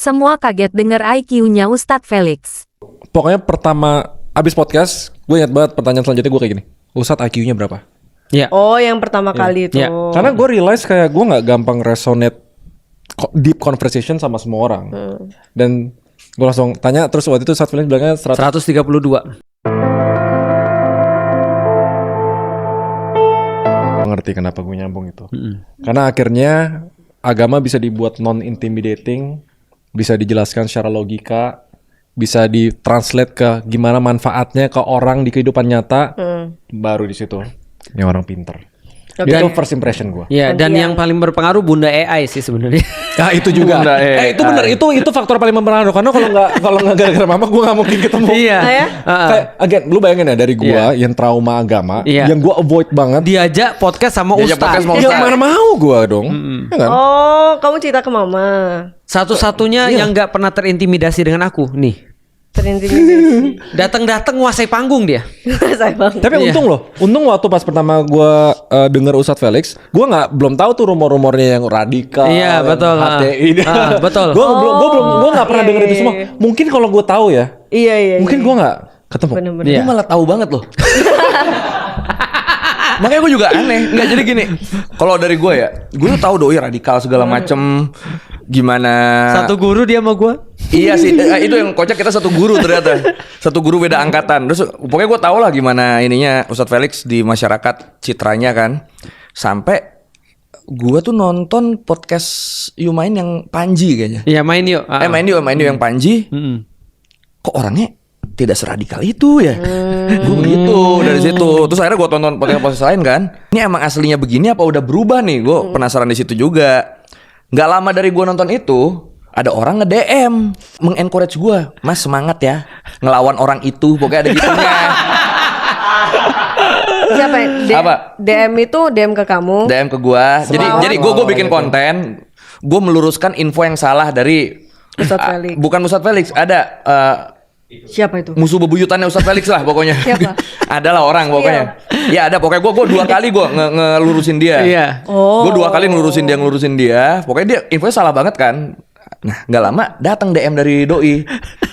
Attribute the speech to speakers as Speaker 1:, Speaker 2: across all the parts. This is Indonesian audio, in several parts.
Speaker 1: Semua kaget dengar IQ-nya Ustadz Felix.
Speaker 2: Pokoknya pertama abis podcast, gue ingat banget pertanyaan selanjutnya gue kayak gini. Ustadz IQ-nya berapa?
Speaker 3: Iya.
Speaker 4: Oh, yang pertama kali itu.
Speaker 3: Iya.
Speaker 2: Karena gue realize kayak gue gak gampang resonate deep conversation sama semua orang. Dan gue langsung tanya, terus waktu itu Ustadz Felix bilangnya
Speaker 3: 132.
Speaker 2: ngerti kenapa gue nyambung itu. Karena akhirnya agama bisa dibuat non-intimidating, bisa dijelaskan secara logika, bisa ditranslate ke gimana manfaatnya ke orang di kehidupan nyata. Baru di situ ini orang pinter. Itu first impression gue.
Speaker 3: Iya, dan yang paling berpengaruh Bunda AI sih sebenarnya.
Speaker 2: Nah itu juga. Itu benar, itu faktor paling mempengaruhi. Karena kalau nggak gara-gara mama, gue nggak mungkin ketemu.
Speaker 3: Iya.
Speaker 2: Kayak, again, lu bayangin ya dari gue yang trauma agama, yang gue avoid banget.
Speaker 3: Diajak podcast sama Ustadz.
Speaker 2: Ya mana mau gue dong. Ya kan?
Speaker 4: Oh, kamu cerita ke mama.
Speaker 3: Satu-satunya yang nggak pernah terintimidasi dengan aku nih.
Speaker 4: Terintimidasi.
Speaker 3: Datang nguasai panggung dia.
Speaker 4: Saya banget.
Speaker 2: Tapi untung waktu pas pertama gue denger Ustadz Felix, gue belum tahu tuh rumor-rumornya yang radikal,
Speaker 3: Iya,
Speaker 2: yang
Speaker 3: betul.
Speaker 2: HTI.
Speaker 3: Betul.
Speaker 2: Gue nggak pernah denger itu semua. Mungkin kalau gue tahu ya,
Speaker 4: Iya.
Speaker 2: mungkin gue nggak ketemu.
Speaker 4: Bener-bener.
Speaker 3: Iya.
Speaker 5: Gue malah tahu banget loh. Makanya gue juga aneh. Nggak, jadi gini, kalau dari gue ya, gue tuh tahu doi radikal segala macem. Gimana
Speaker 3: Satu guru dia sama gue.
Speaker 5: Iya sih, itu yang kocak, kita satu guru ternyata. Satu guru beda angkatan. Terus pokoknya gue tau lah gimana ininya Ustadz Felix di masyarakat, citranya kan. Sampai gue tuh nonton podcast You Main yang Panji kayaknya.
Speaker 3: Iya, main yuk.
Speaker 5: Main yuk yang Panji. Kok orangnya tidak seradikal itu ya? Gue begitu dari situ. Terus akhirnya gue tonton podcast lain kan. Ini emang aslinya begini apa udah berubah nih? Gue penasaran di situ juga. Gak lama dari gue nonton itu, ada orang nge-DM meng-encourage gue, Mas semangat ya ngelawan orang itu. Pokoknya ada gitunya.
Speaker 4: Siapa?
Speaker 5: Apa?
Speaker 4: DM itu DM ke kamu.
Speaker 5: DM ke gue. Jadi gue bikin konten, gue meluruskan info yang salah dari
Speaker 4: Ustadz Felix.
Speaker 5: Bukan Ustadz Felix, ada
Speaker 4: Siapa itu?
Speaker 5: musuh bebuyutannya Ustadz Felix lah pokoknya.
Speaker 4: Siapa?
Speaker 5: Adalah orang pokoknya. Ya ada, pokoknya gue 2 kali gue ngelurusin dia.
Speaker 3: Iya.
Speaker 5: Gue 2 kali ngelurusin dia. Pokoknya dia infonya salah banget kan. Nah nggak lama datang DM dari doi.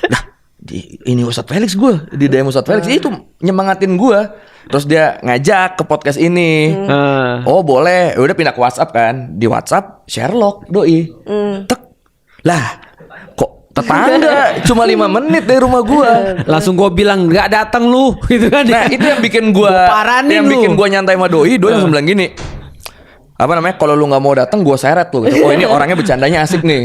Speaker 5: Nah ini Ustadz Felix, gue di DM Ustadz Felix itu nyemangatin gue. Terus dia ngajak ke podcast ini. Oh boleh. Udah pindah ke WhatsApp kan. Di WhatsApp Sherlock doi. Tek. Lah kok tetangga cuma 5 menit dari rumah gua.
Speaker 3: Langsung gue bilang nggak datang lu gitu kan.
Speaker 5: Nah itu yang bikin gua
Speaker 3: paranin
Speaker 5: bikin
Speaker 3: lu.
Speaker 5: gua nyantai sama doi langsung bilang gini, apa namanya, kalau lu nggak mau datang gua seret lu gitu. Oh ini orangnya bercandanya asik nih.